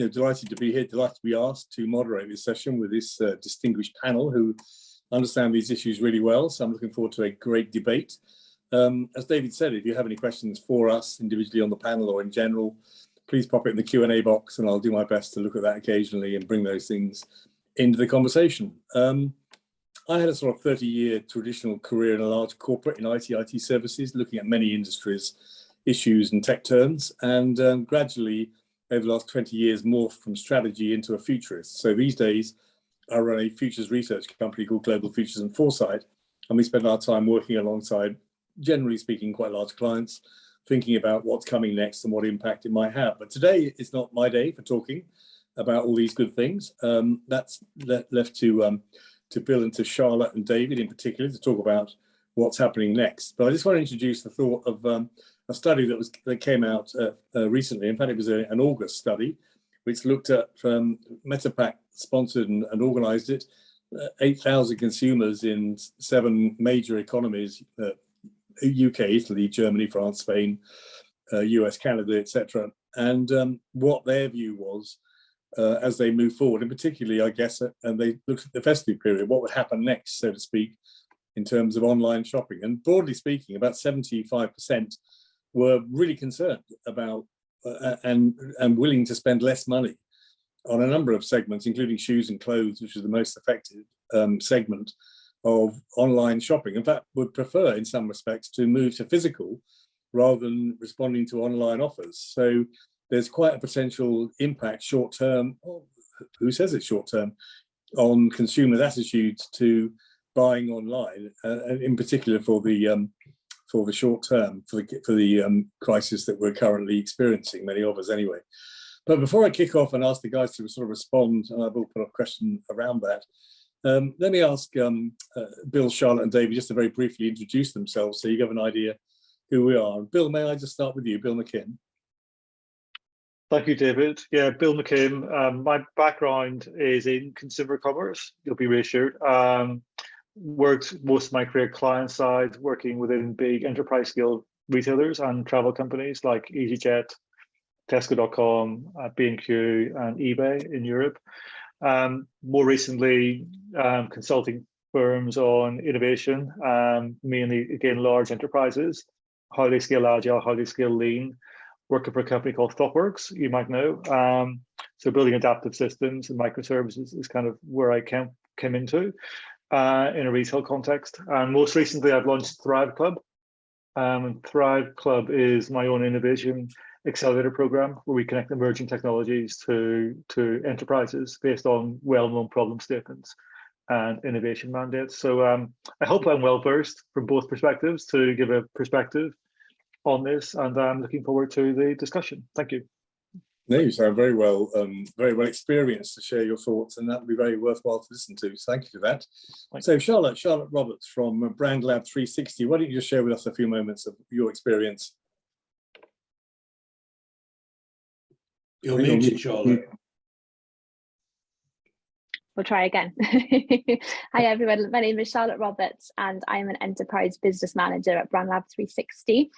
delighted to be here, delighted to be asked to moderate this session with this distinguished panel who understand these issues really well. So I'm looking forward to a great debate. As David said, if you have any questions for us individually on the panel or in general, please pop it in the Q&A box and I'll do my best to look at that occasionally and bring those things into the conversation. I had a sort of 30-year traditional career in a large corporate in IT services, looking at many industries, issues and tech terms, and gradually over the last 20 years morphed from strategy into a futurist. So these days I run a futures research company called Global Futures and Foresight, and we spend our time working alongside, generally speaking, quite large clients, thinking about what's coming next and what impact it might have. But today is not my day for talking about all these good things. That's left to Bill and to Charlotte and David in particular to talk about what's happening next. But I just want to introduce the thought of a study that came out recently. In fact, it was an August study, which looked at MetaPack sponsored and organised it. 8,000 consumers in 7 major economies: UK, Italy, Germany, France, Spain, US, Canada, etc. And what their view was as they move forward, and particularly, I guess, and they looked at the festive period, what would happen next, so to speak, in terms of online shopping. And broadly speaking, about 75% were really concerned about and willing to spend less money on a number of segments, including shoes and clothes, which is the most affected segment of online shopping. In fact, would prefer in some respects to move to physical rather than responding to online offers. So there's quite a potential impact short term, who says it's short term, on consumers' attitudes to buying online, in particular for the short term, for the crisis that we're currently experiencing, many of us anyway. But before I kick off and ask the guys to sort of respond, and I will put a question around that, let me ask Bill, Charlotte and David just to very briefly introduce themselves so you have an idea who we are. Bill, may I just start with you, Bill McKimm? Thank you, David. Yeah, Bill McKimm. My background is in consumer commerce, you'll be reassured. Worked most of my career client side, working within big enterprise scale retailers and travel companies like EasyJet, Tesco.com, B&Q and eBay in Europe. More recently, consulting firms on innovation, mainly, again, large enterprises, how they scale agile, how they scale lean, working for a company called ThoughtWorks, you might know. So building adaptive systems and microservices is kind of where I came into in a retail context. And most recently, I've launched Thrive Club. And Thrive Club is my own innovation accelerator program where we connect emerging technologies to enterprises based on well-known problem statements and innovation mandates. So I hope I'm well versed from both perspectives to give a perspective on this, and I'm looking forward to the discussion. Thank you. No, you sound very well experienced to share your thoughts, and that would be very worthwhile to listen to. So thank you for that. So Charlotte Roberts from Brand Lab 360, why don't you just share with us a few moments of your experience? You're muted, Charlotte. We'll try again. Hi everyone, my name is Charlotte Roberts and I'm an enterprise business manager at Brand Lab 360.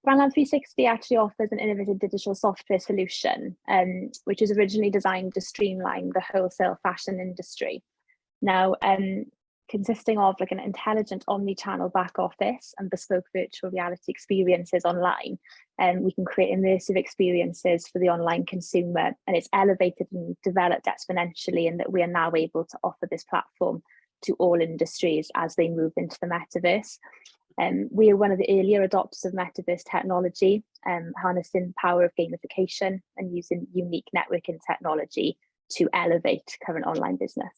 Brand Lab 360 actually offers an innovative digital software solution, which was originally designed to streamline the wholesale fashion industry. Now, consisting of like an intelligent omni-channel back office and bespoke virtual reality experiences online, we can create immersive experiences for the online consumer, and it's elevated and developed exponentially in that we are now able to offer this platform to all industries as they move into the metaverse. We are one of the earlier adopters of metaverse technology, harnessing the power of gamification and using unique networking technology to elevate current online business.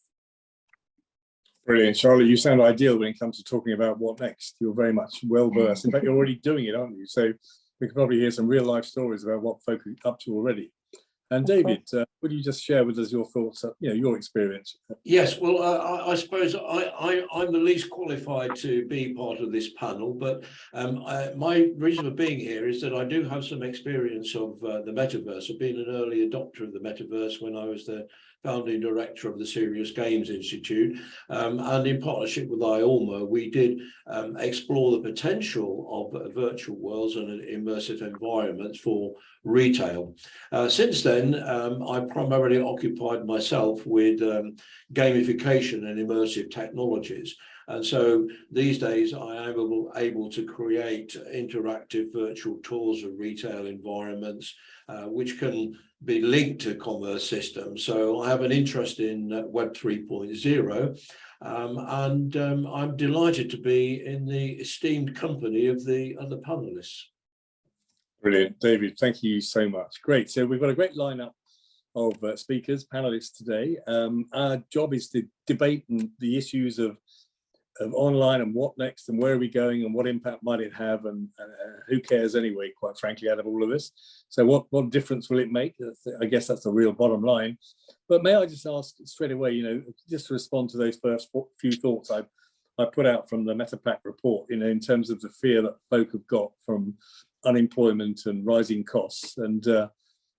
Brilliant. Charlotte, you sound ideal when it comes to talking about what next. You're very much well versed. In fact, you're already doing it, aren't you? So we can probably hear some real life stories about what folk are up to already. And David, would you just share with us your thoughts, your experience? Yes, well, I suppose I'm the least qualified to be part of this panel, but my reason for being here is that I do have some experience of the metaverse. I've been an early adopter of the metaverse when I was the founding director of the Serious Games Institute, and in partnership with IORMA, we did explore the potential of virtual worlds and immersive environments for retail. Since then, I primarily occupied myself with gamification and immersive technologies. And so these days I am able to create interactive virtual tours of retail environments, which can be linked to commerce systems. So I have an interest in Web 3.0, and I'm delighted to be in the esteemed company of the other panelists. Brilliant, David, thank you so much. Great, so we've got a great lineup of speakers, panelists today. Our job is to debate the issues of online and what next and where are we going and what impact might it have, and who cares anyway, quite frankly, out of all of this. So what difference will it make? I guess that's the real bottom line. But may I just ask straight away, just to respond to those first few thoughts I put out from the MetaPack report, in terms of the fear that folk have got from unemployment and rising costs, and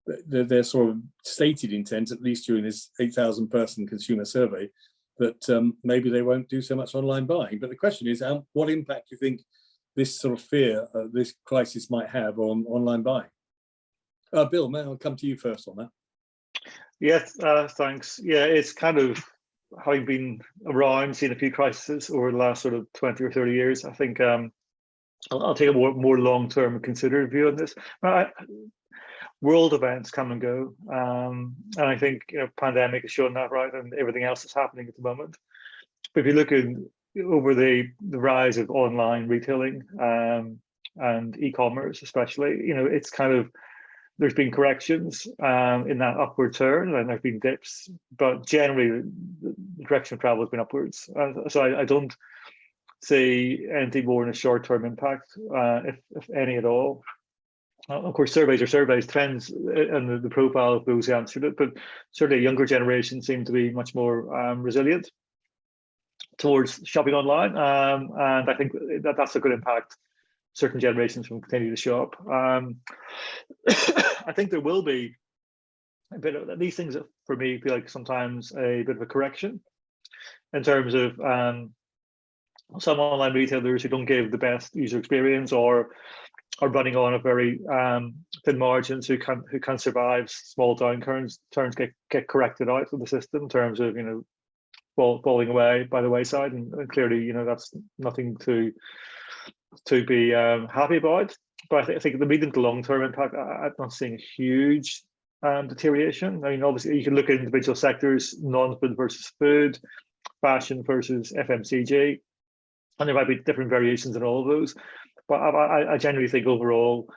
their sort of stated intent, at least during this 8,000 person consumer survey, that maybe they won't do so much online buying. But the question is, what impact do you think this sort of fear, this crisis might have on online buying? Bill, may I come to you first on that? Yes, thanks. Yeah, it's kind of, having been around, seen a few crises over the last sort of 20 or 30 years, I think I'll take a more long-term considered view on this. World events come and go, and I think pandemic has shown that, right, and everything else that's happening at the moment. But if you look at over the rise of online retailing and e-commerce, especially, it's kind of, there's been corrections in that upward turn, and there's been dips, but generally the direction of travel has been upwards. So I don't see anything more in a short-term impact, if any at all. Of course, surveys are surveys, trends and the profile of those who answered it, but certainly younger generations seem to be much more resilient towards shopping online, and I think that's a good impact. Certain generations will continue to shop. I think there will be a bit of these things that, for me, feel like sometimes a bit of a correction in terms of some online retailers who don't give the best user experience or are running on a very thin margins, who can survive small downturns, get corrected out of the system in terms of falling away by the wayside, and clearly that's nothing to be happy about. But I think the medium to long term impact, I'm not seeing a huge deterioration. I mean, obviously you can look at individual sectors, non-food versus food, fashion versus FMCG, and there might be different variations in all of those. But I generally think overall,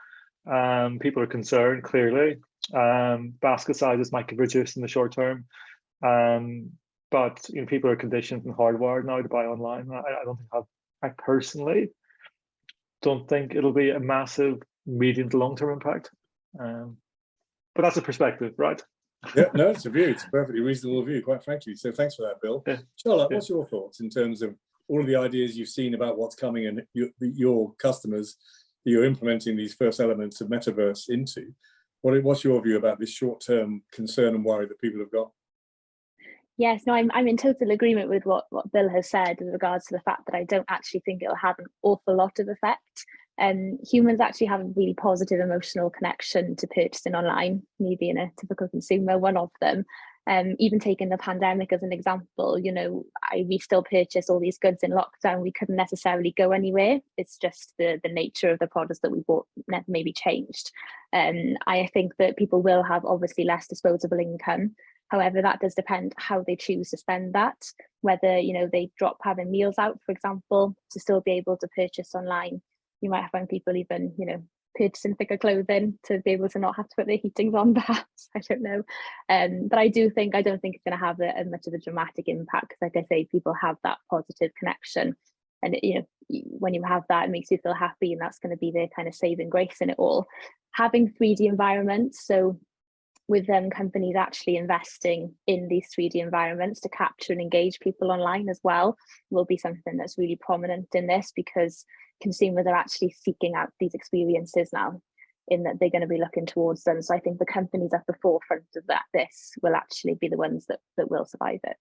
people are concerned, clearly. Basket sizes might get reduced in the short term. But people are conditioned and hardwired now to buy online. I personally don't think it'll be a massive medium to long term impact. But that's a perspective, right? Yeah, no, it's a view. It's a perfectly reasonable view, quite frankly. So thanks for that, Bill. Yeah. Charlotte, what's your thoughts in terms of all of the ideas you've seen about what's coming and your customers that you're implementing these first elements of metaverse into? What's your view about this short-term concern and worry that people have got? Yes, no, I'm in total agreement with what Bill has said in regards to the fact that I don't actually think it'll have an awful lot of effect. Humans actually have a really positive emotional connection to purchasing online, maybe in a typical consumer, one of them. Even taking the pandemic as an example, we still purchase all these goods in lockdown. We couldn't necessarily go anywhere. It's just the nature of the products that we bought maybe changed. I think that people will have obviously less disposable income. However, that does depend how they choose to spend that, whether they drop having meals out, for example, to still be able to purchase online. You might find people even, purchasing thicker clothing to be able to not have to put their heatings on, perhaps. I don't know. But I don't think it's going to have a much of a dramatic impact, because like I say, people have that positive connection. And when you have that, it makes you feel happy, and that's going to be their kind of saving grace in it all. Having 3D environments, so with companies actually investing in these 3D environments to capture and engage people online as well, will be something that's really prominent in this, because consumers are actually seeking out these experiences now. in that they're going to be looking towards them. So I think the companies at the forefront of this will actually be the ones that will survive it.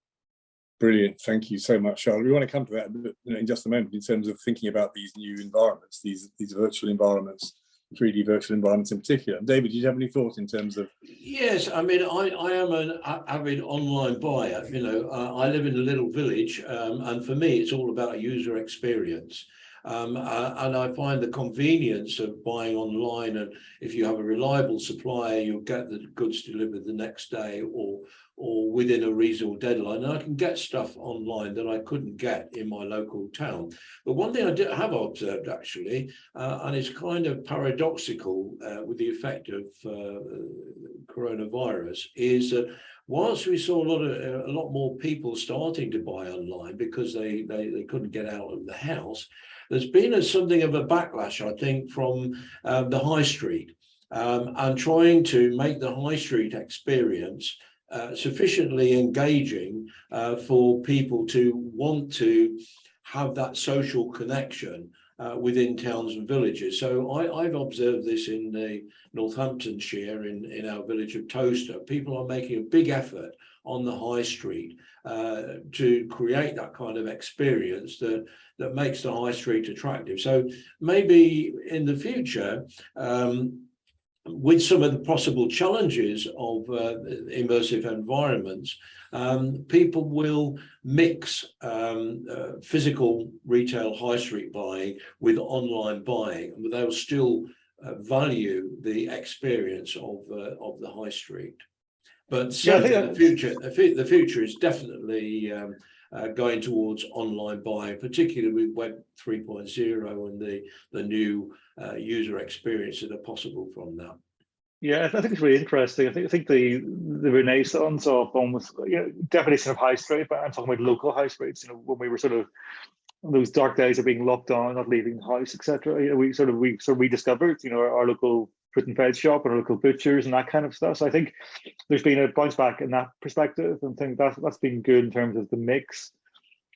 Brilliant. Thank you so much, Charlotte. We want to come to that in just a moment in terms of thinking about these new environments, these virtual environments, 3D virtual environments in particular. David, do you have any thoughts in terms of? Yes, I mean, I am an avid online buyer. You know, I live in a little village, and for me, it's all about user experience. And I find the convenience of buying online, and if you have a reliable supplier, you'll get the goods delivered the next day or within a reasonable deadline. And I can get stuff online that I couldn't get in my local town. But one thing I have observed actually, and it's kind of paradoxical with the effect of coronavirus, is that whilst we saw a lot more people starting to buy online because they couldn't get out of the house, there's been something of a backlash, I think, from the high street and trying to make the high street experience sufficiently engaging for people to want to have that social connection within towns and villages. So I've observed this in the Northamptonshire, in our village of Toaster. People are making a big effort on the high street to create that kind of experience that makes the high street attractive. So maybe in the future, with some of the possible challenges of immersive environments, people will mix physical retail high street buying with online buying, but they'll still value the experience of the high street. But certainly the future is definitely going towards online buying, particularly with Web 3.0 and the new user experience that are possible from that. Yeah, I think it's really interesting. I think the renaissance of almost, definition of high street, but I'm talking about local high streets. When we were sort of those dark days of being locked down, not leaving the house, etc. We sort of rediscovered, our local fruit and veg shop and our local butchers and that kind of stuff. So I think there's been a bounce back in that perspective, and I think that's been good in terms of the mix.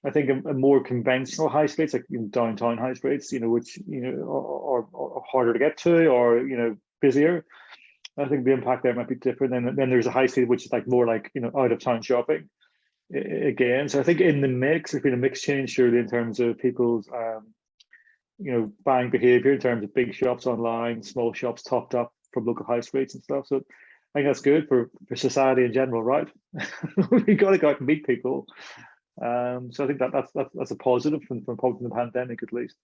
I think a more conventional high streets, like downtown high streets, which are harder to get to, or busier. I think the impact there might be different. And then there's a high street which is more like out of town shopping again. So I think in the mix, there's been a mix change surely in terms of people's buying behavior, in terms of big shops online, small shops topped up from local high streets and stuff. So I think that's good for society in general, right? We got to go out and meet people. So I think that's a positive from the pandemic, at least.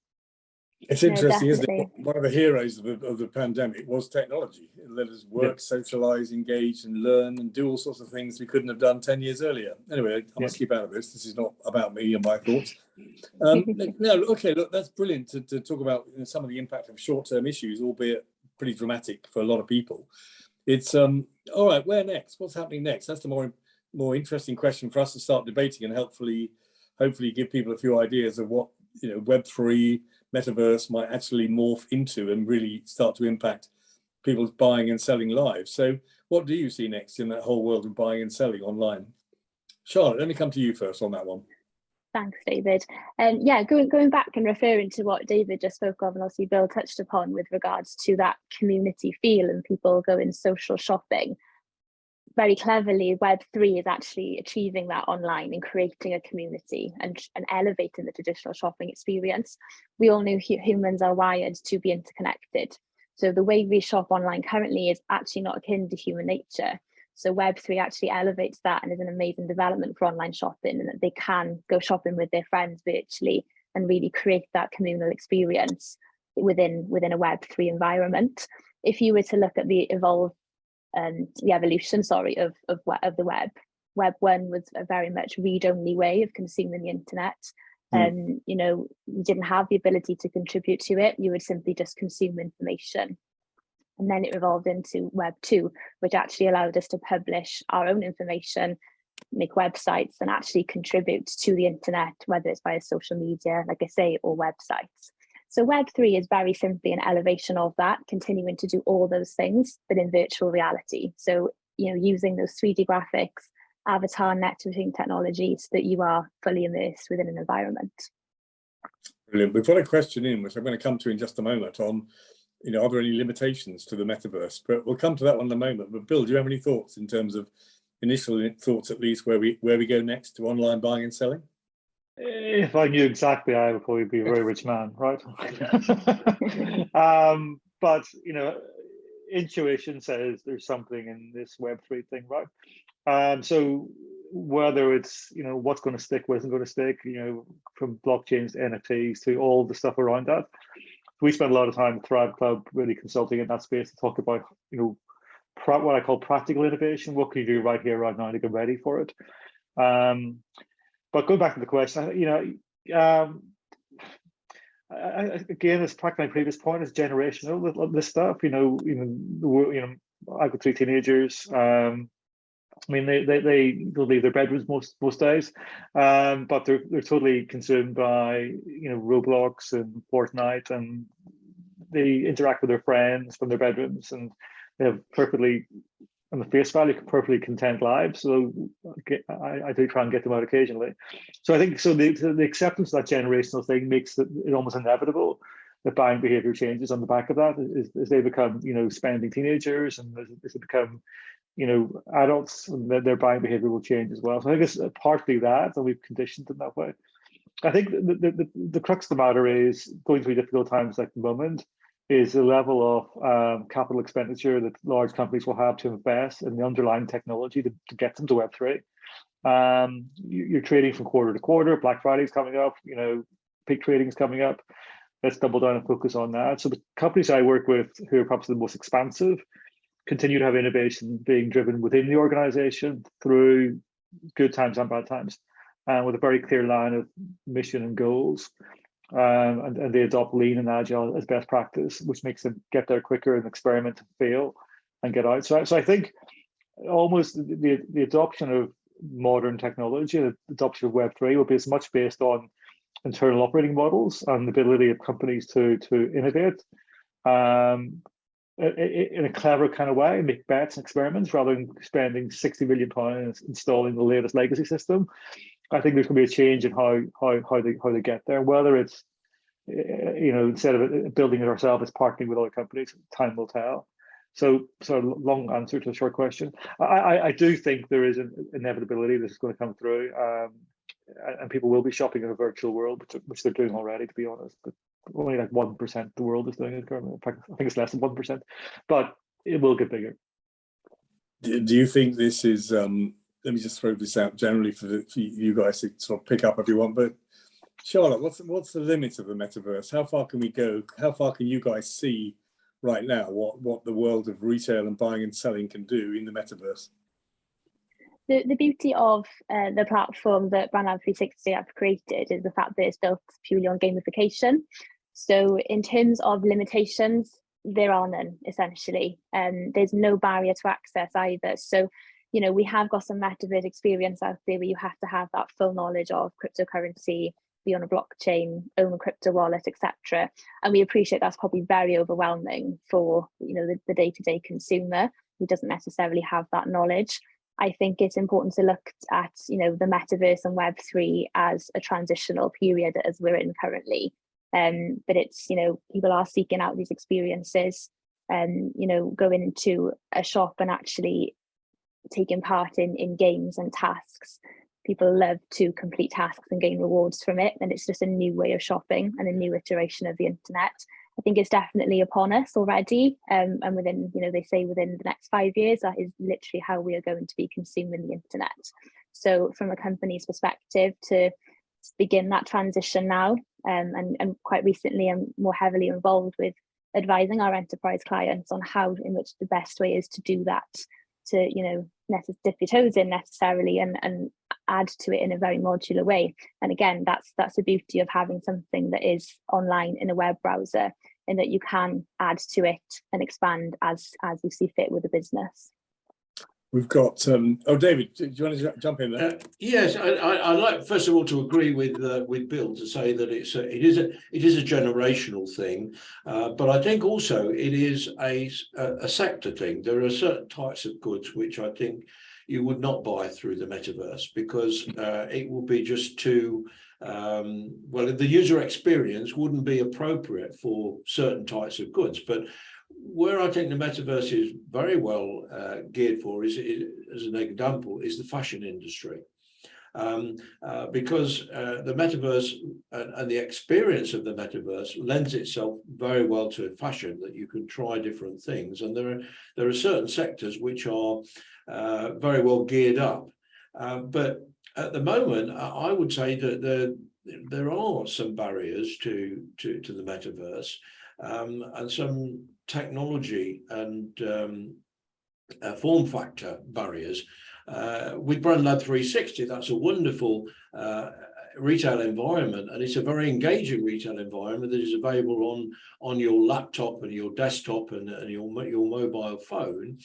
It's interesting, isn't it? One of the heroes of the pandemic was technology. It let us work, socialize, engage, and learn, and do all sorts of things we couldn't have done 10 years earlier. Anyway, I must keep out of this. This is not about me and my thoughts. Look, that's brilliant to talk about some of the impact of short-term issues, albeit pretty dramatic for a lot of people. It's all right. Where next? What's happening next? That's the more interesting question for us to start debating, and hopefully give people a few ideas of what Web3 metaverse might actually morph into and really start to impact people's buying and selling lives. So what do you see next in that whole world of buying and selling online? Charlotte, let me come to you first on that one. Thanks, David. Going back and referring to what David just spoke of, and obviously Bill touched upon with regards to that community feel and people going social shopping. Very cleverly, Web3 is actually achieving that online and creating a community and elevating the traditional shopping experience. We all know humans are wired to be interconnected. So the way we shop online currently is actually not akin to human nature. So Web3 actually elevates that and is an amazing development for online shopping, and that they can go shopping with their friends virtually and really create that communal experience within a Web3 environment. If you were to look at the evolution of the web. Web 1 was a very much read-only way of consuming the internet. You didn't have the ability to contribute to it. You would simply just consume information. And then it evolved into Web 2, which actually allowed us to publish our own information, make websites, and actually contribute to the internet, whether it's via social media, like I say, or websites. So Web3 is very simply an elevation of that, continuing to do all those things, but in virtual reality. So, using those 3D graphics, avatar networking technology, so that you are fully immersed within an environment. Brilliant. We've got a question in, which I'm going to come to in just a moment, on are there any limitations to the metaverse? But we'll come to that one in a moment. But Bill, do you have any thoughts in terms of initial thoughts, at least, where we go next to online buying and selling? If I knew exactly, I would probably be a very rich man, right? But intuition says there's something in this Web3 thing, right? So whether it's what's going to stick, what isn't going to stick, from blockchains to NFTs to all the stuff around that, we spend a lot of time at Thrive Club really consulting in that space to talk about what I call practical innovation. What can you do right here, right now to get ready for it? But going back to the question, again, it's back to my previous point, is generational. This stuff, I've got 3 teenagers. They'll leave their bedrooms most days, but they're totally consumed by Roblox and Fortnite, and they interact with their friends from their bedrooms, and they have perfectly, on the face value, perfectly content lives. So I do try and get them out occasionally. So I think the acceptance of that generational thing makes it almost inevitable that buying behavior changes on the back of that as they become spending teenagers, and as they become adults, and their buying behavior will change as well. So I think it's partly that, and we've conditioned them that way. I think the crux of the matter is, going through difficult times like the moment, is the level of capital expenditure that large companies will have to invest in the underlying technology to get them to Web3. You're trading from quarter to quarter. Black Friday is coming up. Peak trading is coming up. Let's double down and focus on that. So the companies I work with, who are perhaps the most expansive, continue to have innovation being driven within the organization through good times and bad times, and with a very clear line of mission and goals. And they adopt lean and agile as best practice, which makes them get there quicker and experiment and fail and get out. So I think almost the adoption of modern technology, the adoption of Web3, will be as much based on internal operating models and the ability of companies to innovate in a clever kind of way, make bets and experiments, rather than spending £60 million installing the latest legacy system. I think there's going to be a change in how they get there. Whether it's instead of building it ourselves, it's partnering with other companies. Time will tell. So long answer to a short question. I do think there is an inevitability this is going to come through, and people will be shopping in a virtual world, which they're doing already, to be honest. But only like 1% of the world is doing it currently. In fact, I think it's less than 1%, but it will get bigger. Do you think this is? Let me just throw this out generally for you guys to sort of pick up if you want. But Charlotte, what's the limit of the metaverse? How far can we go? How far can you guys see right now what the world of retail and buying and selling can do in the metaverse? The beauty of the platform that BrandLab 360 have created is the fact that it's built purely on gamification. So in terms of limitations, there are none, essentially. There's no barrier to access either. So, we have got some metaverse experience out there where you have to have that full knowledge of cryptocurrency, be on a blockchain, own a crypto wallet, etc. And we appreciate that's probably very overwhelming for the day-to-day consumer who doesn't necessarily have that knowledge. I think it's important to look at the metaverse and Web3 as a transitional period as we're in currently. But it's people are seeking out these experiences, and going into a shop and actually taking part in games and tasks. People love to complete tasks and gain rewards from it, and it's just a new way of shopping and a new iteration of the internet. I think it's definitely upon us already, and within they say within the next 5 years, that is literally how we are going to be consuming the internet. So from a company's perspective, to begin that transition now, and quite recently I'm more heavily involved with advising our enterprise clients on how in which the best way is to do that, to dip your toes in necessarily and add to it in a very modular way. And again, that's the beauty of having something that is online in a web browser, and that you can add to it and expand as you see fit with the business. We've got David, do you want to jump in there? Yes, I like first of all to agree with Bill to say that it is a generational thing, but I think also it is a sector thing. There are certain types of goods which I think you would not buy through the metaverse because it will be just too well, the user experience wouldn't be appropriate for certain types of goods. But where I think the metaverse is very well geared for is, as an example, is the fashion industry. Because the metaverse and the experience of the metaverse lends itself very well to fashion, that you can try different things. And there are certain sectors which are very well geared up. But at the moment, I would say that there are some barriers to the metaverse, and some technology and form factor barriers. With BrandLab 360, that's a wonderful retail environment, and it's a very engaging retail environment that is available on your laptop and your desktop and your mobile phone.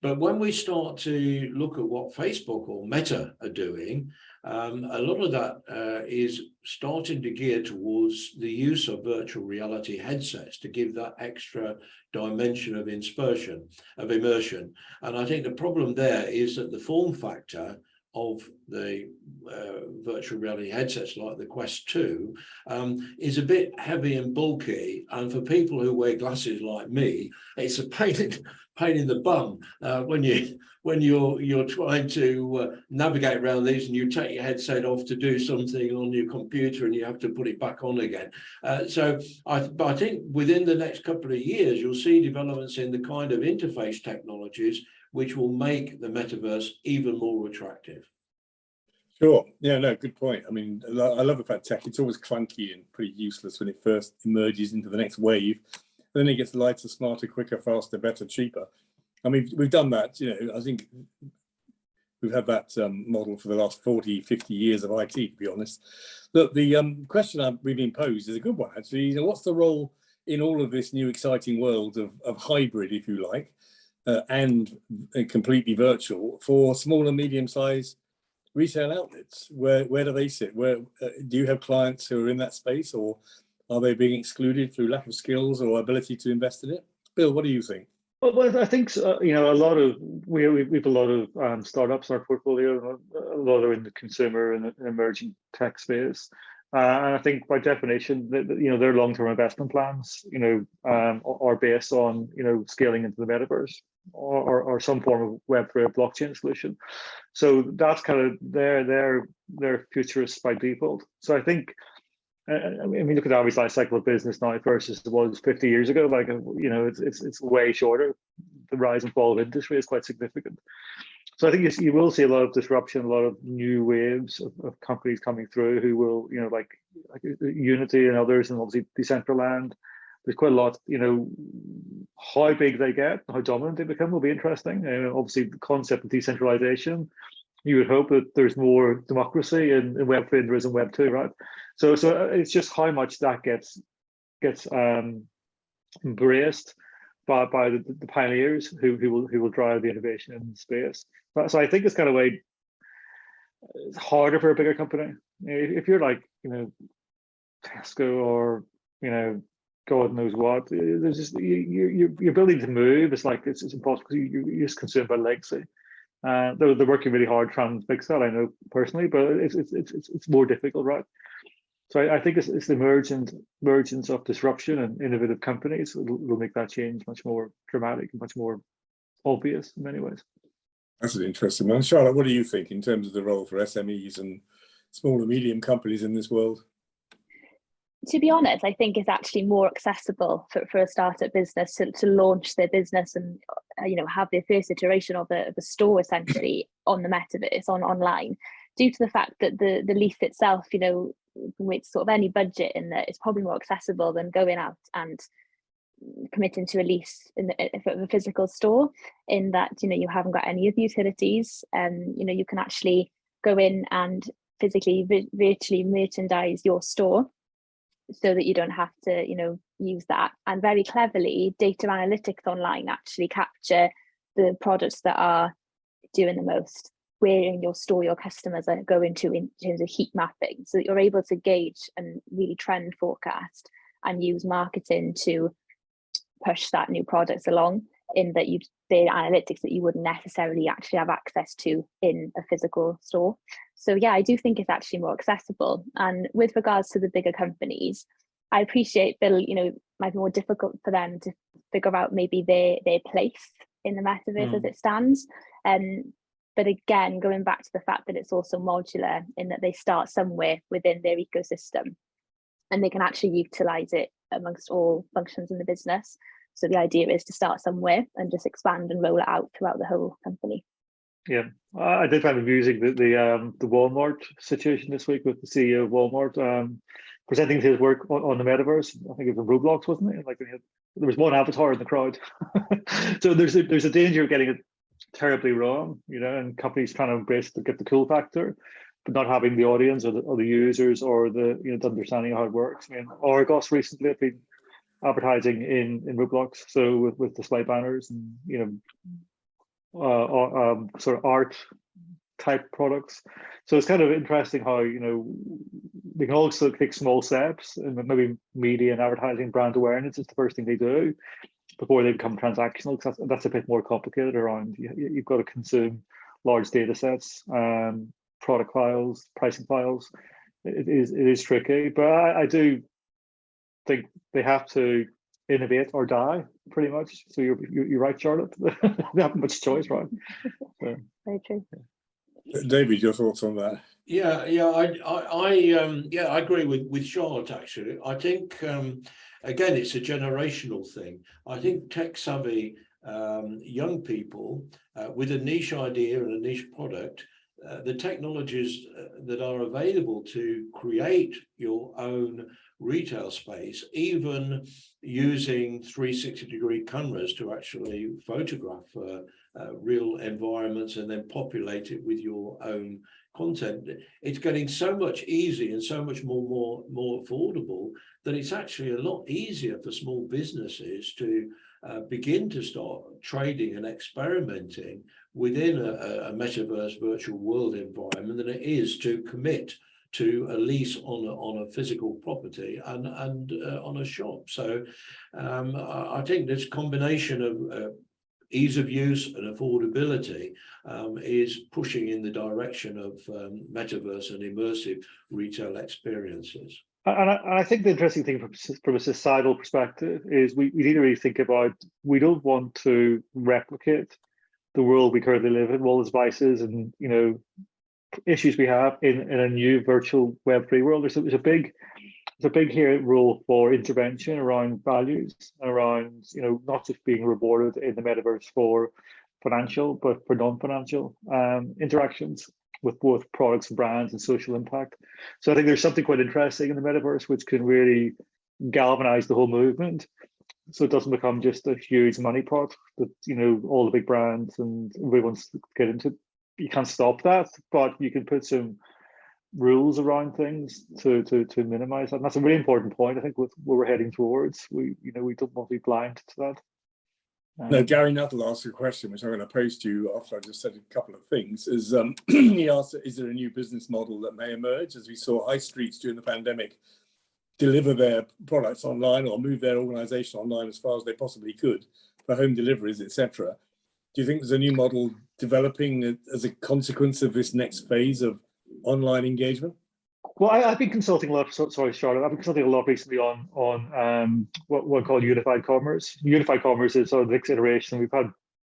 But when we start to look at what Facebook or Meta are doing, a lot of that is starting to gear towards the use of virtual reality headsets to give that extra dimension of immersion. And I think the problem there is that the form factor of the virtual reality headsets like the Quest 2 is a bit heavy and bulky, and for people who wear glasses like me, it's a pain in the bum when you're trying to navigate around these, and you take your headset off to do something on your computer and you have to put it back on again. So I think within the next couple of years, you'll see developments in the kind of interface technologies which will make the metaverse even more attractive. Sure. Yeah, no, good point. I mean, I love about tech. It's always clunky and pretty useless when it first emerges into the next wave. Then it gets lighter, smarter, quicker, faster, better, cheaper. I mean, we've done that, you know, I think we've had that model for the last 40, 50 years of IT, to be honest. Look, the question we've been posed is a good one, actually. You know, what's the role in all of this new exciting world of hybrid, if you like, and completely virtual for small and medium-sized retail outlets? Where do they sit? Where do you have clients who are in that space, or are they being excluded through lack of skills or ability to invest in it? Bill, what do you think? Well, I think you know, we have a lot of startups in our portfolio. A lot are in the consumer and emerging tech space, and I think by definition, you know, their long-term investment plans, you know, are based on, you know, scaling into the metaverse or some form of Web3 blockchain solution. So that's kind of their futurists by default. So I think, I mean, look at the average life cycle of business now versus it was 50 years ago. Like, you know, it's way shorter. The rise and fall of industry is quite significant. So I think you will see a lot of disruption, a lot of new waves of companies coming through who will, you know, like Unity and others, and obviously Decentraland. There's quite a lot, you know, how big they get, how dominant they become will be interesting. And obviously the concept of decentralization, you would hope that there's more democracy in Web3 than there is in Web2, right? So it's just how much that gets embraced by the pioneers who will drive the innovation in the space. So I think it's kind of way it's harder for a bigger company. If you're like, you know, Tesco or, you know, God knows what, there's just your ability to move. It's like it's impossible because you're just consumed by legacy. They're working really hard trying to fix that, I know personally, but it's more difficult, right? So I think it's the emergence of disruption and innovative companies will make that change much more dramatic and much more obvious in many ways. That's an interesting one. Charlotte, what do you think in terms of the role for SMEs and small and medium companies in this world? To be honest, I think it's actually more accessible for a startup business to launch their business and you know, have their first iteration of the store essentially on the metaverse online, due to the fact that the lease itself, you know, with sort of any budget in there, it's probably more accessible than going out and committing to a lease in a physical store, in that, you know, you haven't got any of the utilities, and you know, you can actually go in and physically virtually merchandise your store so that you don't have to, you know, use that. And very cleverly, data analytics online actually capture the products that are doing the most, where in your store your customers are going to in terms of heat mapping, so that you're able to gauge and really trend forecast and use marketing to push that new products along. in that they're analytics that you wouldn't necessarily actually have access to in a physical store. So yeah, I do think it's actually more accessible. And with regards to the bigger companies, I appreciate, Bill, might be more difficult for them to figure out maybe their place in the metaverse as it stands. But again, going back to the fact that it's also modular in that they start somewhere within their ecosystem and they can actually utilize it amongst all functions in the business. So the idea is to start somewhere and just expand and roll it out throughout the whole company. Yeah, I did find amusing the Walmart situation this week with the CEO of Walmart presenting his work on the metaverse. I think it was Roblox, wasn't it? Like there was one avatar in the crowd. So there's a danger of getting it terribly wrong, and companies trying to embrace get the cool factor, but not having the audience or the users or the the understanding of how it works. I mean, Argos recently have been advertising in Roblox, so with display banners and sort of art type products. So it's kind of interesting how they can also take small steps, and maybe media and advertising brand awareness is the first thing they do before they become transactional, because that's a bit more complicated around you've got to consume large data sets, product files, pricing files. It is tricky, but I do think they have to innovate or die, pretty much. So you're right, Charlotte. They haven't much choice, right? So, very true. David, your thoughts on that? I agree with Charlotte, actually. I think again, it's a generational thing. I think tech savvy young people with a niche idea and a niche product, the technologies that are available to create your own retail space, even using 360-degree cameras to actually photograph real environments and then populate it with your own content. It's getting so much easier and so much more affordable that it's actually a lot easier for small businesses to begin to start trading and experimenting within a metaverse virtual world environment than it is to commit to a lease on a physical property and on a shop. So I think this combination of ease of use and affordability is pushing in the direction of metaverse and immersive retail experiences. And I think the interesting thing from a societal perspective is we need to really think about, we don't want to replicate the world we currently live in, all the devices and issues we have in a new virtual Web3 world. There's a big here role for intervention around values, around not just being rewarded in the metaverse for financial, but for non-financial interactions with both products, brands, and social impact. So I think there's something quite interesting in the metaverse which can really galvanize the whole movement, so it doesn't become just a huge money pot that all the big brands and everybody wants to get into. You can't stop that, but you can put some rules around things to minimize that. And that's a really important point, I think, with where we're heading towards. We don't want to be blind to that. No, Gary Nuttall asked a question, which I'm going to pose to you after I just said a couple of things. He asked, is there a new business model that may emerge, as we saw high streets during the pandemic deliver their products online or move their organization online as far as they possibly could for home deliveries, etc. Do you think there's a new model developing as a consequence of this next phase of online engagement? Well, I've been consulting a lot. Sorry, Charlotte. I've been consulting a lot recently on what we call unified commerce. Unified commerce is sort of the next iteration. We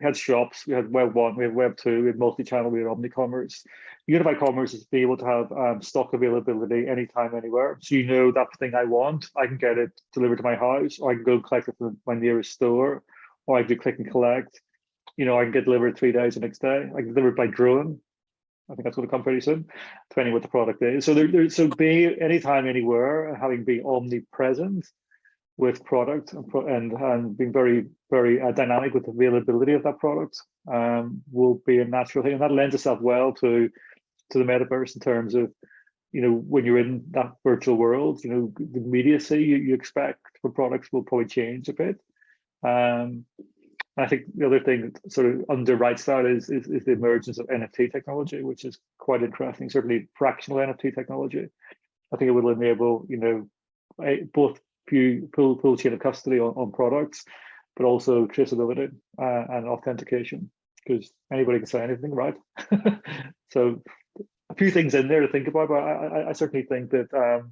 had shops, we had Web 1, we had Web 2, we had multi-channel, we had omni-commerce. Unified commerce is to be able to have stock availability anytime, anywhere. So that thing I want, I can get it delivered to my house, or I can go collect it from my nearest store, or I can do click and collect. I can get delivered 3 days the next day. I can deliver it by drone. I think that's going to come pretty soon, depending what the product is. So being anytime, anywhere, having been omnipresent with product and being very, very dynamic with the availability of that product will be a natural thing. And that lends itself well to the metaverse in terms of, when you're in that virtual world, the immediacy you expect for products will probably change a bit. I think the other thing that sort of underwrites that is the emergence of NFT technology, which is quite interesting, certainly fractional NFT technology. I think it will enable, both full chain of custody on products, but also traceability and authentication, because anybody can say anything, right? So a few things in there to think about, but I certainly think that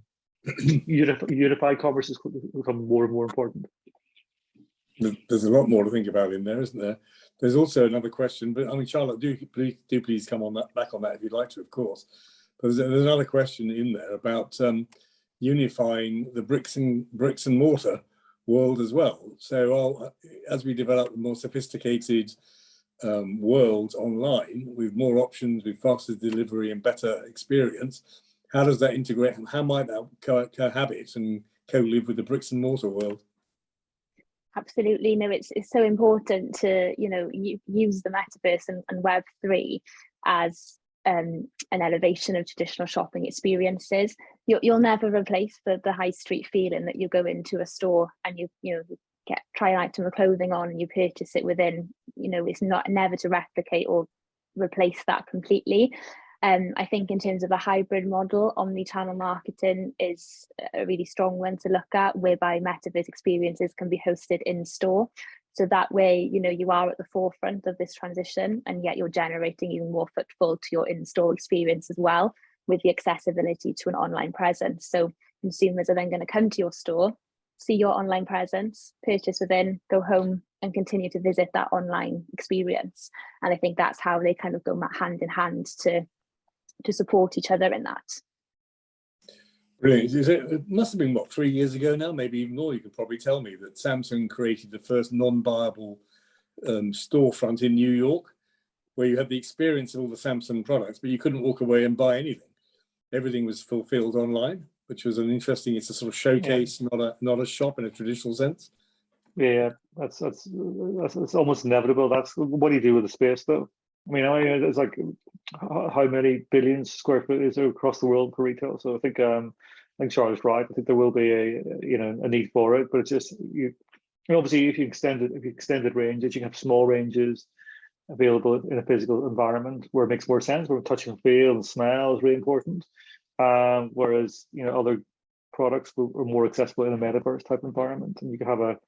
unified commerce is becoming more and more important. There's a lot more to think about in there, isn't there? There's also another question, but I mean, Charlotte, do please come on back on that if you'd like to, of course. But there's another question in there about unifying the bricks and mortar world as well. So as we develop a more sophisticated world online with more options, with faster delivery and better experience, how does that integrate and how might that cohabit and co-live with the bricks and mortar world? Absolutely. No, it's so important to, you know, use the metaverse and Web3 as an elevation of traditional shopping experiences. You'll never replace the high street feeling that you go into a store and you try an item of clothing on and you purchase it within. You know, it's never to replicate or replace that completely. I think in terms of a hybrid model, omni-channel marketing is a really strong one to look at, whereby metaverse experiences can be hosted in store. So that way, you know, you are at the forefront of this transition, and yet you're generating even more footfall to your in-store experience as well, with the accessibility to an online presence. So consumers are then going to come to your store, see your online presence, purchase within, go home and continue to visit that online experience. And I think that's how they kind of go hand in hand to support each other in that. Brilliant. It must have been, what, 3 years ago now, maybe even more, you could probably tell me, that Samsung created the first non-buyable storefront in New York, where you had the experience of all the Samsung products, but you couldn't walk away and buy anything. Everything was fulfilled online, which was an interesting, it's a sort of showcase, not a shop in a traditional sense. Yeah, that's almost inevitable. That's what do you do with the space, though? I mean, it's like how many billions square foot is there across the world for retail? So I think Charlotte's right. I think there will be a need for it, but it's just obviously if you extended ranges, you can have small ranges available in a physical environment where it makes more sense, where touch and feel and smell is really important. Whereas other products are more accessible in a metaverse type environment, and you can have a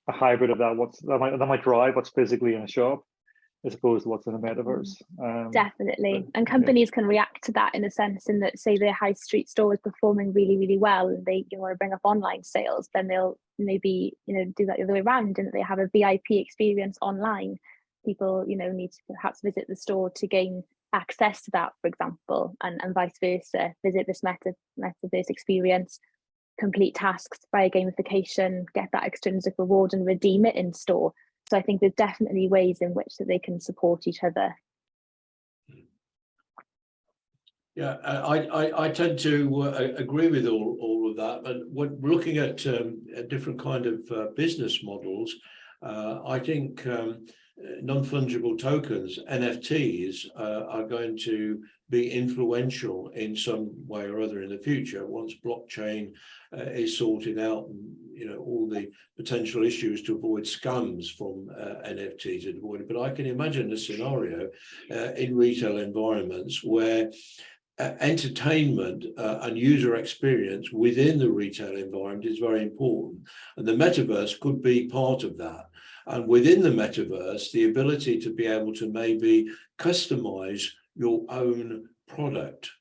hybrid of that. That might drive what's physically in a shop, as opposed to what's in a metaverse. Definitely. And companies can react to that in a sense, in that, say their high street store is performing really, really well and they want to bring up online sales, then they'll maybe do that the other way around, and they have a VIP experience online. People need to perhaps visit the store to gain access to that, for example, and vice versa. Visit this metaverse experience, complete tasks via gamification, get that extrinsic reward and redeem it in store. So I think there's definitely ways in which that they can support each other. Yeah, I tend to agree with all of that. But when looking at a different kind of business models, I think non-fungible tokens, NFTs, are going to be influential in some way or other in the future once blockchain is sorted out, and all the potential issues to avoid scams from NFTs are avoided. But I can imagine a scenario in retail environments where entertainment and user experience within the retail environment is very important, and the metaverse could be part of that. And within the metaverse, the ability to be able to maybe customize your own product,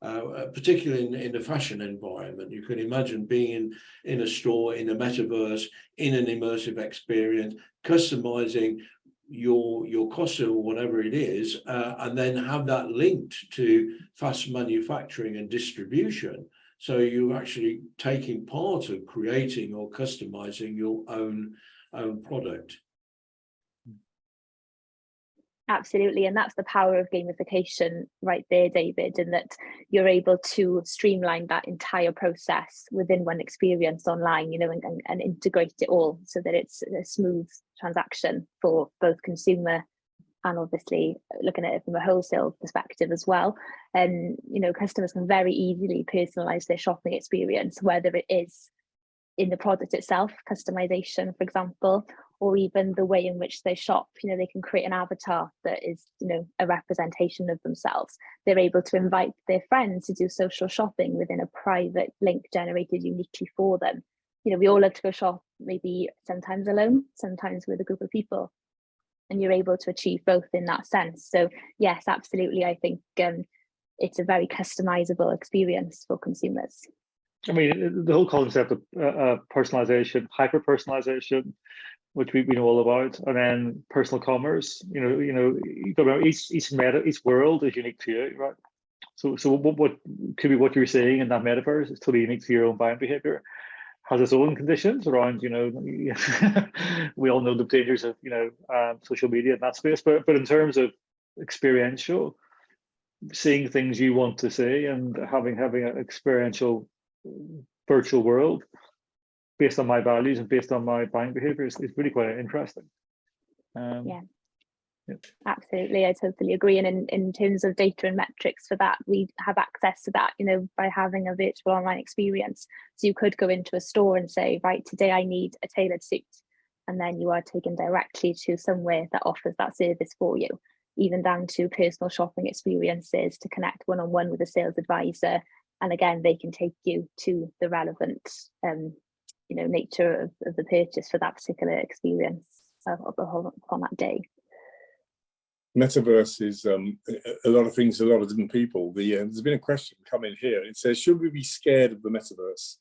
particularly in the fashion environment. You can imagine being in a store, in a metaverse, in an immersive experience, customizing your costume or whatever it is, and then have that linked to fast manufacturing and distribution. So you're actually taking part of creating or customizing your own product. Absolutely, and that's the power of gamification right there, David, in that you're able to streamline that entire process within one experience online, and integrate it all so that it's a smooth transaction for both consumer and obviously looking at it from a wholesale perspective as well. And customers can very easily personalize their shopping experience, whether it is in the product itself, customization, for example, or even the way in which they shop. They can create an avatar that is, a representation of themselves. They're able to invite their friends to do social shopping within a private link generated uniquely for them. we all love to go shop, maybe sometimes alone, sometimes with a group of people, and you're able to achieve both in that sense. So yes, absolutely, I think it's a very customizable experience for consumers. I mean, the whole concept of personalization, hyper personalization, which we know all about, and then personal commerce. You got to remember each world is unique to you, right? So what could be what you're seeing in that metaverse is totally unique to your own buying behavior. Has its own conditions around, we all know the dangers of social media in that space, but in terms of experiential, seeing things you want to see and having an experiential virtual world based on my values and based on my buying behavior is really quite interesting. Yeah, absolutely, I totally agree. And in terms of data and metrics for that, we have access to that, by having a virtual online experience. So you could go into a store and say, right, today I need a tailored suit, and then you are taken directly to somewhere that offers that service for you, even down to personal shopping experiences to connect one-on-one with a sales advisor. And again, they can take you to the relevant nature of the purchase for that particular experience on that day. Metaverse is a lot of things to a lot of different people. There's been a question come in here. It says, should we be scared of the metaverse?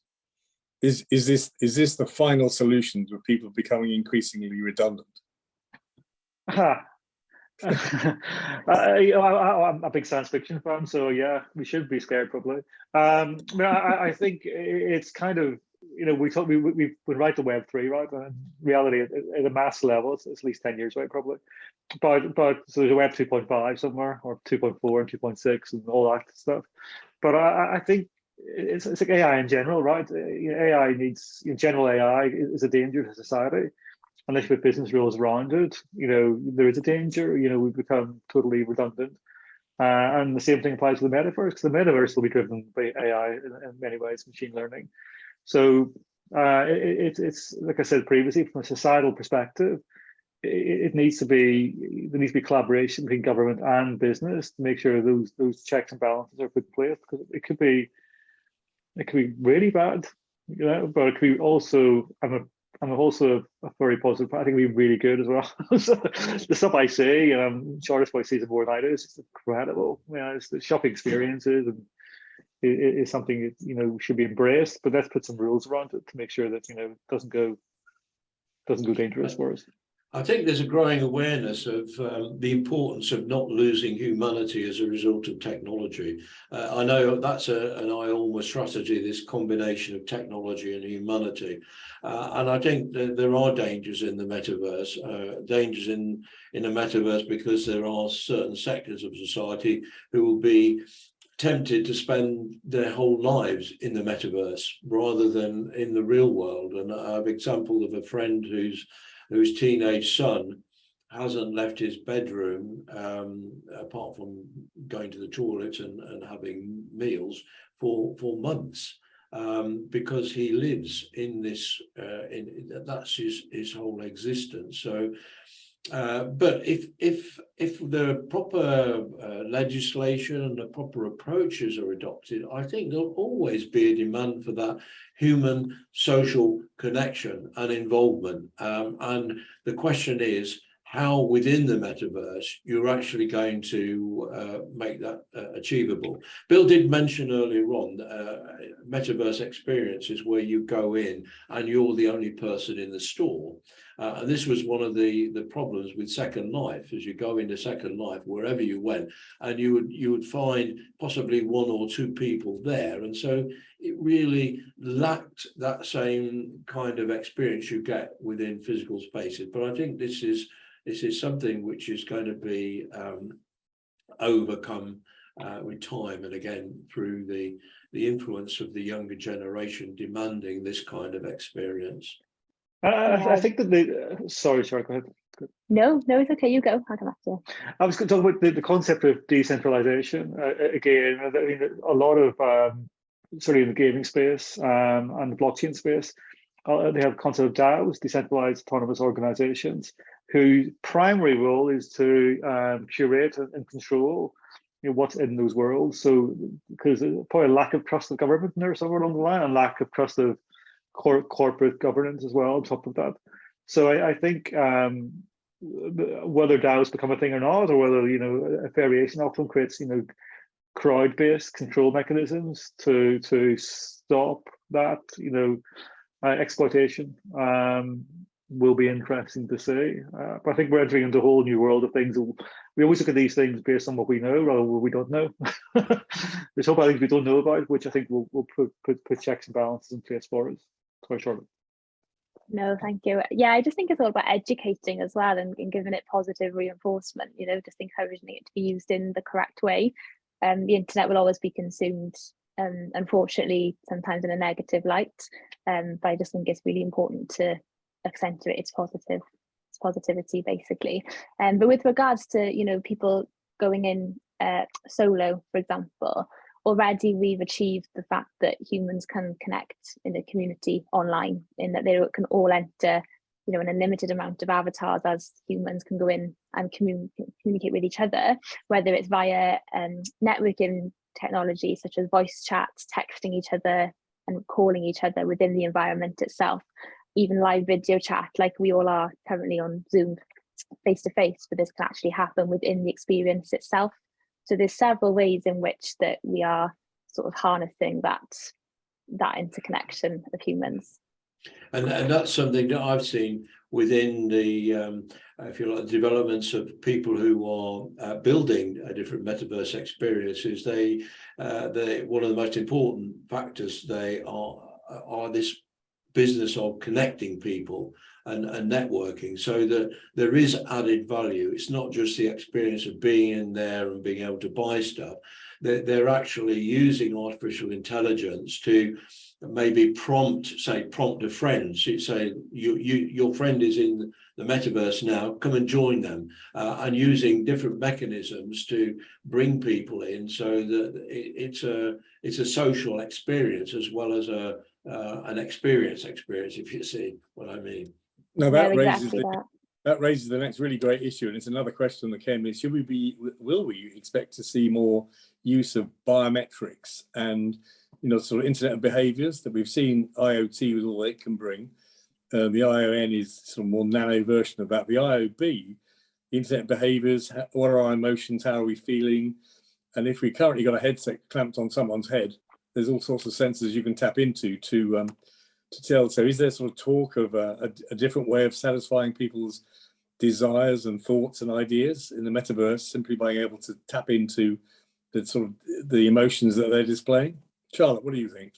Is this the final solution to people becoming increasingly redundant? I'm a big science fiction fan, so yeah, we should be scared probably. I think it's kind of, we've been right to Web3, right? And reality at a mass level, it's at least 10 years away probably. But so there's a Web 2.5 somewhere, or 2.4 and 2.6 and all that stuff. But I think it's like AI in general, right? AI needs, general AI is a danger to society. Unless you put business rules around it, there is a danger, we become totally redundant. And the same thing applies to the metaverse, because the metaverse will be driven by AI in many ways, machine learning. So it's like I said previously, from a societal perspective, there needs to be collaboration between government and business to make sure those checks and balances are put in place, because it could be really bad, but it could be also, I'm also a very positive. I think it'll be really good as well. So the stuff I see, Shortest Boy sees it more than I do. It's just incredible. It's the shopping experiences, and it is something that should be embraced. But let's put some rules around it to make sure that it doesn't go dangerous for us. I think there's a growing awareness of the importance of not losing humanity as a result of technology. I know that's an IORMA strategy, this combination of technology and humanity. And I think that there are dangers in the metaverse, dangers in the metaverse because there are certain sectors of society who will be tempted to spend their whole lives in the metaverse rather than in the real world. And I have an example of a friend whose teenage son hasn't left his bedroom apart from going to the toilet and having meals for months because he lives in this that's his whole existence. So but if the proper legislation and the proper approaches are adopted, I think there'll always be a demand for that human social connection and involvement. And the question is how within the metaverse you're actually going to make that achievable. Bill did mention earlier on metaverse experiences where you go in and you're the only person in the store. And this was one of the problems with Second Life, as you go into Second Life, wherever you went, and you would find possibly one or two people there. And so it really lacked that same kind of experience you get within physical spaces. But I think this is something which is going to be overcome with time, and again through the influence of the younger generation demanding this kind of experience. I think that sorry, go ahead. No, it's okay. You go. I'll come back to you. I was going to talk about the concept of decentralization again. I mean, a lot of certainly in the gaming space and the blockchain space, they have the concept of DAOs, decentralized autonomous organizations, whose primary role is to curate and control what's in those worlds. So because there's probably a lack of trust of government in there somewhere along the line, and lack of trust of corporate governance as well on top of that. So I think whether DAOs become a thing or not, or whether, you know, a variation often creates, you know, crowd-based control mechanisms to stop that, you know, exploitation, will be interesting to see. But I think we're entering into a whole new world of things. We always look at these things based on what we know rather than what we don't know. There's a whole lot of things we don't know about, which I think will put checks and balances in place for us. Sorry, Charlotte. No, thank you. Yeah, I just think it's all about educating as well, and giving it positive reinforcement, you know, just encouraging it to be used in the correct way. The internet will always be consumed, unfortunately, sometimes in a negative light. But I just think it's really important to accentuate its positivity, basically. But with regards to, you know, people going in solo, for example, already we've achieved the fact that humans can connect in a community online, in that they can all enter, you know, an unlimited amount of avatars as humans can go in and communicate with each other, whether it's via networking technology such as voice chats, texting each other and calling each other within the environment itself, even live video chat like we all are currently on Zoom face to face, but this can actually happen within the experience itself. So there's several ways in which that we are sort of harnessing that interconnection of humans. And that's something that I've seen within the, if you like, the developments of people who are building a different metaverse experiences. They one of the most important factors they are this business of connecting people and networking, so that there is added value. It's not just the experience of being in there and being able to buy stuff. They're actually using artificial intelligence to maybe prompt a friend. So you say your friend is in the metaverse now, come and join them, and using different mechanisms to bring people in, so that it's a social experience as well as an experience, if you see what I mean. No, that Yeah, raises exactly that raises the next really great issue, and it's another question that came in. Will we expect to see more use of biometrics and, you know, sort of Internet of Behaviours that we've seen IoT with all it can bring? The ION is sort of more nano version of that. The IOB, the Internet of Behaviours, what are our emotions, how are we feeling? And if we currently got a headset clamped on someone's head, there's all sorts of sensors you can tap into to tell. So is there sort of talk of a different way of satisfying people's desires and thoughts and ideas in the metaverse, simply by being able to tap into the sort of the emotions that they're displaying? Charlotte, what do you think?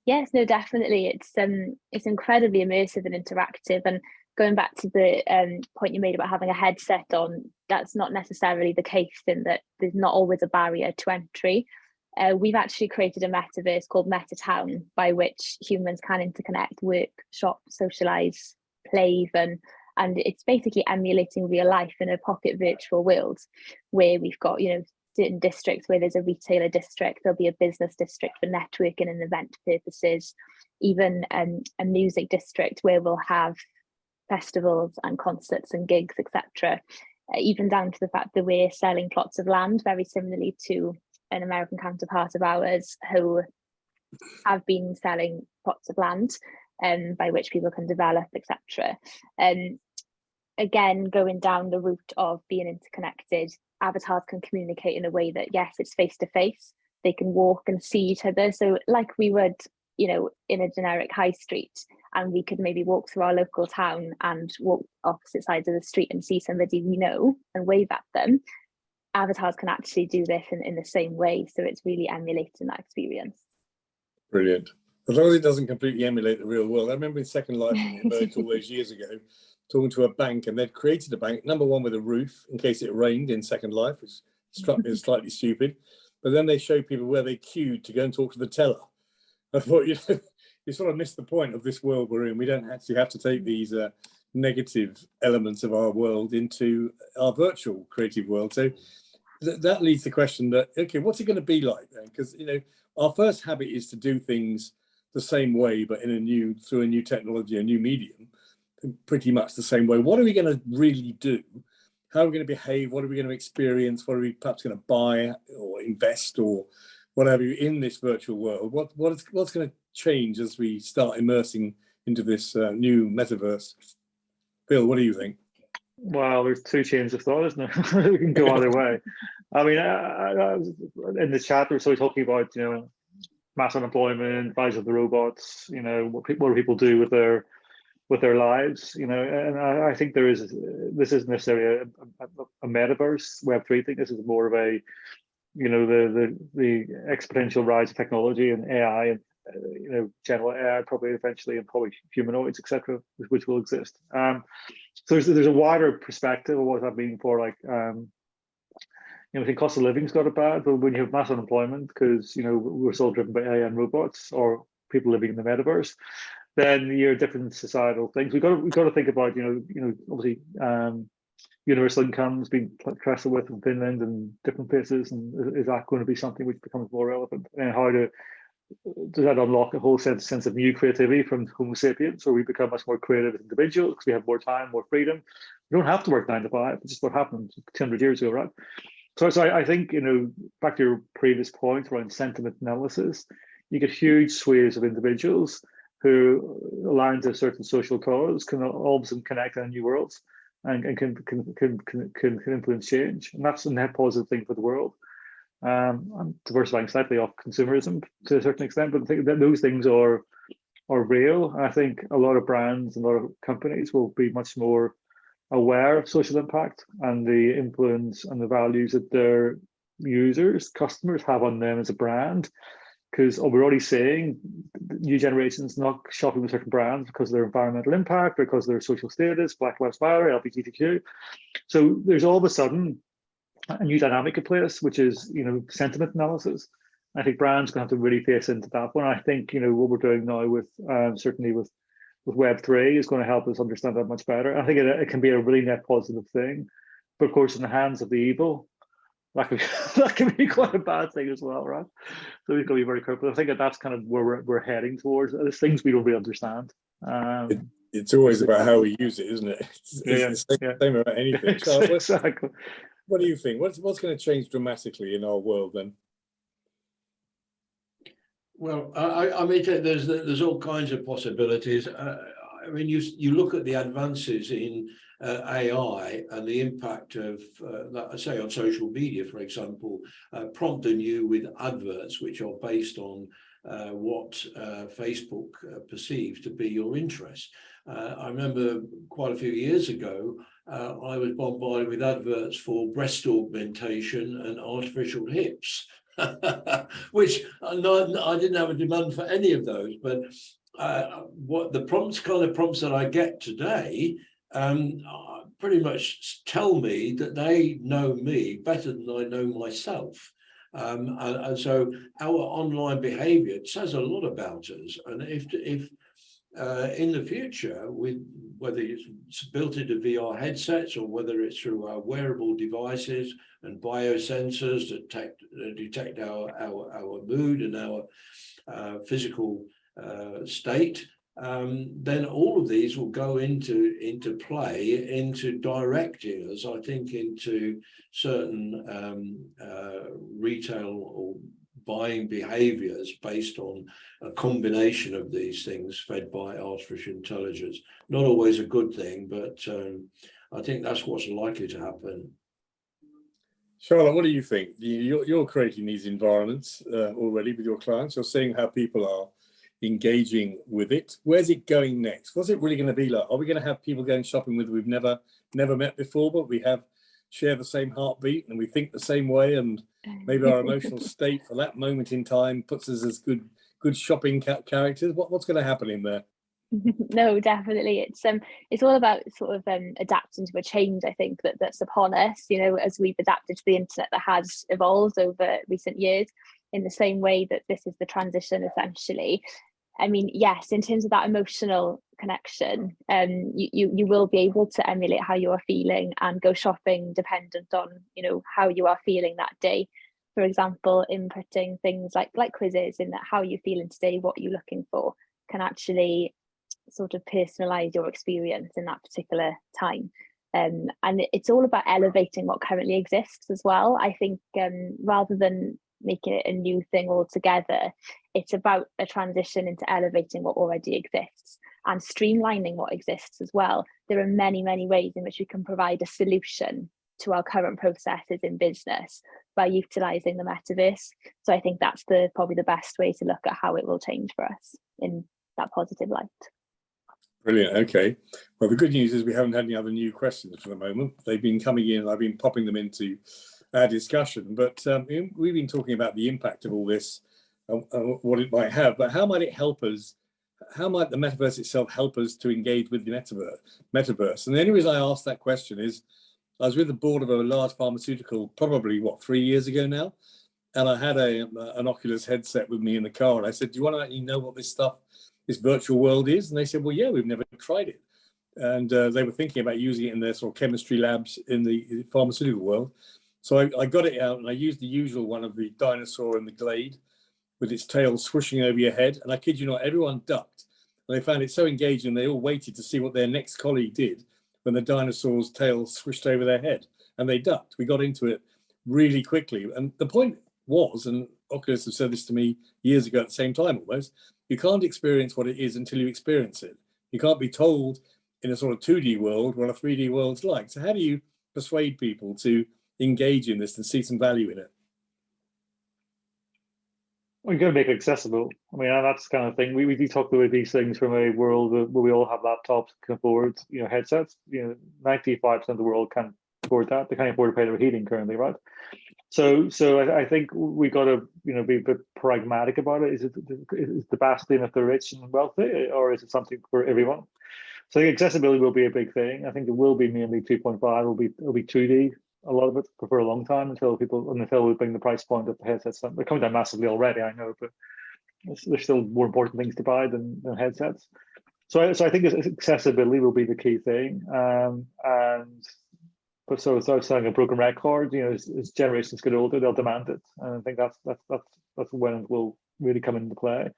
Yes, no, definitely. It's incredibly immersive and interactive. And going back to the point you made about having a headset on, that's not necessarily the case, in that there's not always a barrier to entry. We've actually created a metaverse called MetaTown, by which humans can interconnect, work, shop, socialize, play even, and it's basically emulating real life in a pocket virtual world, where we've got, you know, certain districts where there's a retailer district, there'll be a business district for networking and event purposes, even a music district where we'll have festivals and concerts and gigs, etc. Even down to the fact that we're selling plots of land, very similarly to an American counterpart of ours who have been selling plots of land, by which people can develop, etc. Again, going down the route of being interconnected, avatars can communicate in a way that, yes, it's face to face. They can walk and see each other. So like we would, you know, in a generic high street, and we could maybe walk through our local town and walk opposite sides of the street and see somebody we know and wave at them. Avatars can actually do this in the same way. So it's really emulating that experience. Brilliant. As long as it doesn't completely emulate the real world. I remember in Second Life, when it emerged all those years ago, talking to a bank, and they'd created a bank, number one, with a roof in case it rained in Second Life, which struck me as slightly stupid. But then they showed people where they queued to go and talk to the teller. I thought, you know, you sort of missed the point of this world we're in. We don't actually have to take these negative elements of our world into our virtual creative world. So that leads to the question that, okay, what's it going to be like then? Because, you know, our first habit is to do things the same way, but through a new technology, a new medium, pretty much the same way. What are we going to really do? How are we going to behave? What are we going to experience? What are we perhaps going to buy or invest or whatever in this virtual world? What's going to change as we start immersing into this new metaverse? Bill, what do you think? Well, there's two chains of thought, isn't there? We can go either way. I mean, in the chat, we're sort of talking about, you know, mass unemployment, rise of the robots, you know, what do people do with their lives, you know, and I think this isn't necessarily a metaverse Web3 thing. This is more of a, you know, the exponential rise of technology and AI and you know, general AI probably eventually, and probably humanoids, etc., which will exist. So there's a wider perspective of what that means for, like, you know, I think cost of living's got it bad, but when you have mass unemployment, because, you know, we're still driven by AI and robots or people living in the metaverse, then you're different societal things. We've got to think about, you know, obviously universal incomes being wrestled with in Finland and different places, and is that going to be something which becomes more relevant? And how does that unlock a whole sense of new creativity from Homo sapiens, where we become much more creative individuals because we have more time, more freedom? We don't have to work 9 to 5. It's just what happened 200 years ago, right? So I think, you know, back to your previous point around sentiment analysis, you get huge swathes of individuals who, aligned to a certain social cause, can all of a sudden connect in new worlds and can influence change, and that's a net positive thing for the world. I'm diversifying slightly off consumerism to a certain extent, but I think that those things are real. I think a lot of brands and a lot of companies will be much more aware of social impact and the influence and the values that their users, customers have on them as a brand. Because we're already seeing new generations not shopping with certain brands because of their environmental impact, because of their social status, Black Lives Matter, LGBTQ. So there's all of a sudden a new dynamic in place, which is, you know, sentiment analysis. I think brands are going to have to really face into that one. I think, you know, what we're doing now with certainly with Web3 is going to help us understand that much better. I think it can be a really net positive thing, but of course, in the hands of the evil, that can be quite a bad thing as well, right? So we've got to be very careful. I think that's kind of where we're heading towards. There's things we don't really understand. It's always about how we use it, isn't it? It's the same about anything. Exactly. What do you think? What's going to change dramatically in our world then? Well, I mean, there's all kinds of possibilities. I mean, you look at the advances in AI and the impact of, say, on social media, for example, prompting you with adverts which are based on what Facebook perceives to be your interest. I remember quite a few years ago, I was bombarded with adverts for breast augmentation and artificial hips, which I didn't have a demand for any of those, but what the kind of prompts that I get today pretty much tell me that they know me better than I know myself. And so our online behavior says a lot about us. And if in the future, with whether it's built into VR headsets or whether it's through our wearable devices and biosensors that detect our mood and our physical state, then all of these will go into play, into directing us, I think, into certain retail or buying behaviors based on a combination of these things fed by artificial intelligence. Not always a good thing, but I think that's what's likely to happen. Charlotte, what do you think? You're creating these environments already with your clients. You're seeing how people are engaging with it. Where's it going next? What's it really going to be like? Are we going to have people going shopping with we've never met before, but we share the same heartbeat and we think the same way, and maybe our emotional state for that moment in time puts us as good shopping characters? What's going to happen in there? No, definitely. It's all about sort of adapting to a change, I think, that's upon us, you know, as we've adapted to the internet that has evolved over recent years, in the same way that this is the transition, essentially. I mean, yes, in terms of that emotional connection, you will be able to emulate how you are feeling and go shopping dependent on, you know, how you are feeling that day. For example, inputting things like quizzes in that how you're feeling today, what you're looking for, can actually sort of personalize your experience in that particular time. And it's all about elevating what currently exists as well. I think rather than making it a new thing altogether. It's about a transition into elevating what already exists and streamlining what exists as well. There are many, many ways in which we can provide a solution to our current processes in business by utilising the metaverse. So I think that's probably the best way to look at how it will change for us in that positive light. Brilliant. Okay. Well, the good news is we haven't had any other new questions for the moment. They've been coming in and I've been popping them into our discussion. But we've been talking about the impact of all this, what it might have, but how might it help us? How might the metaverse itself help us to engage with the metaverse? And the only reason I asked that question is I was with the board of a large pharmaceutical, probably 3 years ago now, and I had an Oculus headset with me in the car, and I said, "Do you want to actually know what this virtual world is?" And they said, "Well, yeah, we've never tried it." And they were thinking about using it in their sort of chemistry labs in the pharmaceutical world. So I got it out and I used the usual one of the dinosaur in the glade with its tail swooshing over your head. And I kid you not, everyone ducked. And they found it so engaging, they all waited to see what their next colleague did when the dinosaur's tail swished over their head. And they ducked. We got into it really quickly. And the point was, and Oculus have said this to me years ago at the same time almost, you can't experience what it is until you experience it. You can't be told in a sort of 2D world what a 3D world's like. So how do you persuade people to engage in this and see some value in it? Well, you've got to make it accessible. I mean, that's the kind of thing. We do talk about these things from a world where we all have laptops, can afford, headsets. 95% of the world can't afford that. They can't afford to pay their heating currently, right? So I think we got to be a bit pragmatic about it. Is the bastion of the rich and wealthy, or is it something for everyone? So I think accessibility will be a big thing. I think it will be mainly 2.5. It'll be 2D. A lot of it for a long time until we bring the price point of the headsets. They're coming down massively already, I know, but there's still more important things to buy than headsets. So I think accessibility will be the key thing. But so I was saying a broken record. As generations get older, they'll demand it, and I think that's when it will really come into play.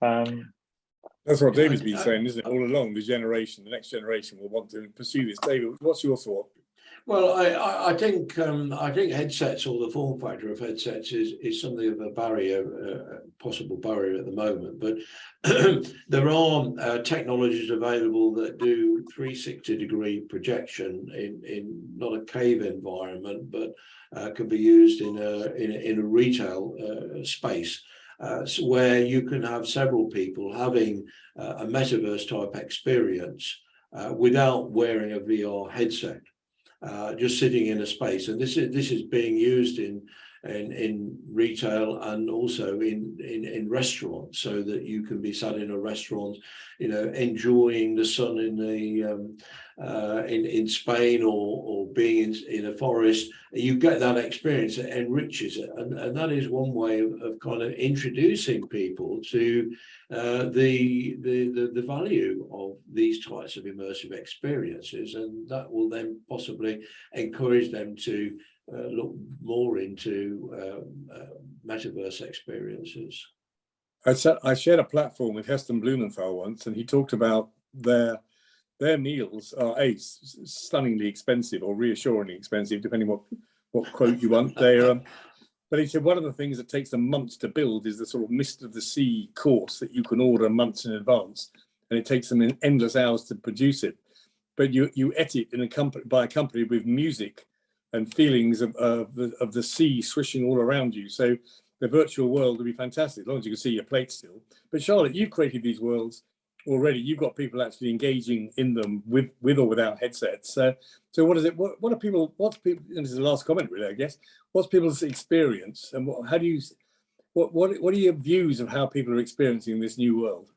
That's what David's been saying, isn't it? All along, the next generation will want to pursue this. David, what's your thought? Well, I think headsets, or the form factor of headsets, is something of a barrier, possible barrier at the moment. But there are technologies available that do 360-degree projection in not a cave environment, but can be used in a retail space, where you can have several people having a metaverse type experience without wearing a VR headset. Just sitting in a space, and this is being used in retail and also in restaurants, so that you can be sat in a restaurant, enjoying the sun in Spain, or being in a forest. You get that experience. It enriches it, and that is one way of kind of introducing people to the value of these types of immersive experiences, and that will then possibly encourage them to look more into metaverse experiences. I shared a platform with Heston Blumenthal once, and he talked about their meals are stunningly expensive or reassuringly expensive, depending what quote you want. But he said one of the things that takes them months to build is the sort of Mist of the Sea course that you can order months in advance, and it takes them endless hours to produce it. But you et it by a company with music and feelings of the sea swishing all around you. So the virtual world will be fantastic, as long as you can see your plate still. But Charlotte, you've created these worlds already. You've got people actually engaging in them with or without headsets. So what is it? What are people? And this is the last comment, really, I guess. What's people's experience, and what are your views of how people are experiencing this new world?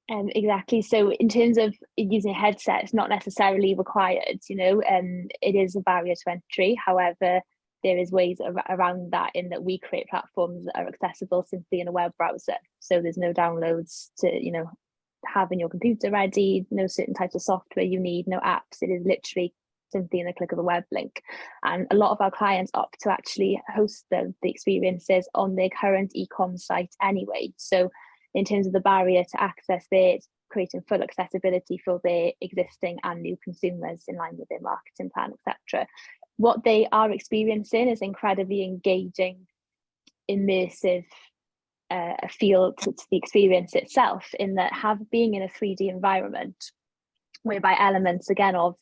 Exactly. So in terms of using a headset, it's not necessarily required, it is a barrier to entry. However, there is ways around that, in that we create platforms that are accessible simply in a web browser. So there's no downloads to, have in your computer ready, no certain types of software you need, no apps. It is literally simply in the click of a web link. And a lot of our clients opt to actually host the experiences on their current e-com site anyway. So in terms of the barrier to access, they're creating full accessibility for their existing and new consumers in line with their marketing plan, etc. what they are experiencing is incredibly engaging, immersive feel to the experience itself, in that being in a 3D environment, whereby elements again of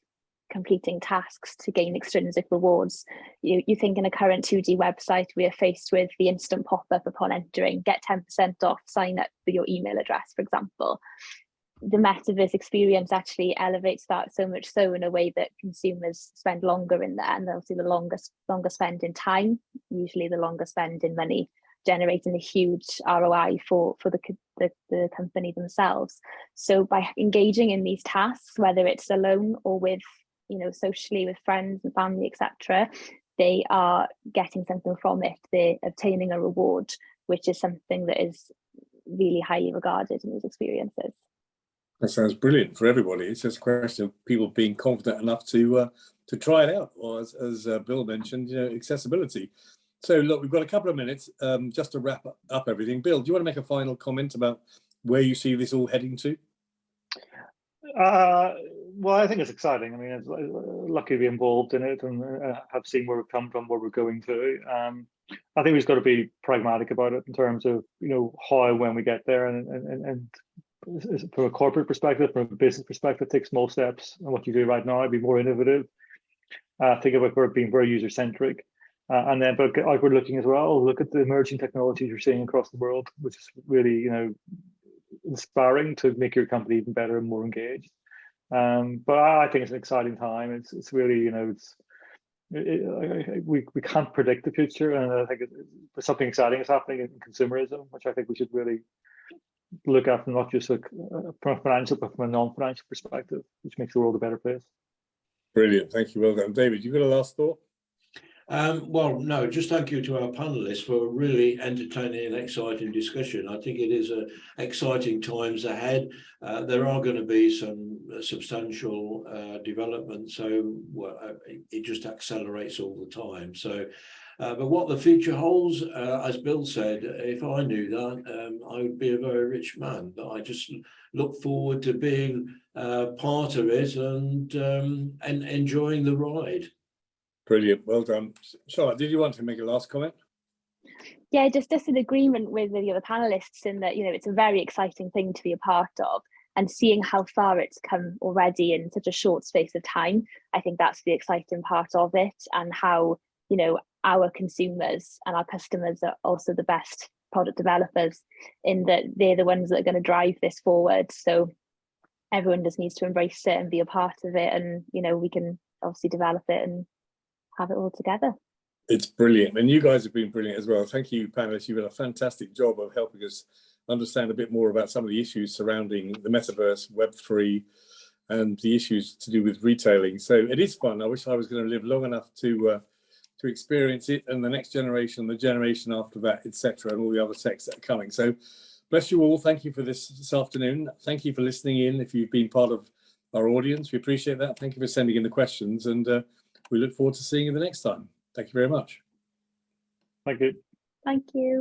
completing tasks to gain extrinsic rewards. You think in a current 2D website, we are faced with the instant pop-up upon entering, get 10% off, sign up for your email address, for example. The metaverse experience actually elevates that so much so in a way that consumers spend longer in there, and they'll see the longer spend in time, usually the longer spend in money, generating a huge ROI for the company themselves. So by engaging in these tasks, whether it's alone or with, socially with friends and family, etc., they are getting something from it. They're obtaining a reward, which is something that is really highly regarded in these experiences. That sounds brilliant for everybody. It's just a question of people being confident enough to try it out, or as Bill mentioned, accessibility. So look, we've got a couple of minutes just to wrap up everything. Bill, do you want to make a final comment about where you see this all heading to? Well, I think it's exciting. I mean, it's lucky to be involved in it and have seen where we've come from, where we're going to. I think we've just got to be pragmatic about it in terms of, how and when we get there, and from a corporate perspective, from a business perspective, take small steps on what you do right now, be more innovative. Think about we're being very user-centric. And then, but like we're looking as well, look at the emerging technologies you're seeing across the world, which is really, inspiring to make your company even better and more engaged. But I think it's an exciting time. It's really, we can't predict the future, and I think something exciting is happening in consumerism, which I think we should really look at, not just from a financial, but from a non-financial perspective, which makes the world a better place. Brilliant, thank you, well done. David, you got a last thought? Well, no, just thank you to our panelists for a really entertaining and exciting discussion. I think it is exciting times ahead. There are going to be some substantial developments, so it just accelerates all the time. So, but what the future holds, as Bill said, if I knew that, I would be a very rich man. But I just look forward to being part of it and enjoying the ride. Brilliant, well done. Charlotte, did you want to make a last comment? Yeah, just in agreement with the other panelists in that, it's a very exciting thing to be a part of, and seeing how far it's come already in such a short space of time. I think that's the exciting part of it, and how, our consumers and our customers are also the best product developers, in that they're the ones that are going to drive this forward. So everyone just needs to embrace it and be a part of it, and, we can obviously develop it and have it all together. It's brilliant, and you guys have been brilliant as well. Thank you, panelists. You've done a fantastic job of helping us understand a bit more about some of the issues surrounding the metaverse, Web3, and the issues to do with retailing. So it is fun. I wish I was going to live long enough to experience it, and the next generation, the generation after that, etc., and all the other techs that are coming. So bless you all. Thank you for this afternoon. Thank you for listening in. If you've been part of our audience, we appreciate that. Thank you for sending in the questions, and we look forward to seeing you the next time. Thank you very much. Thank you. Thank you.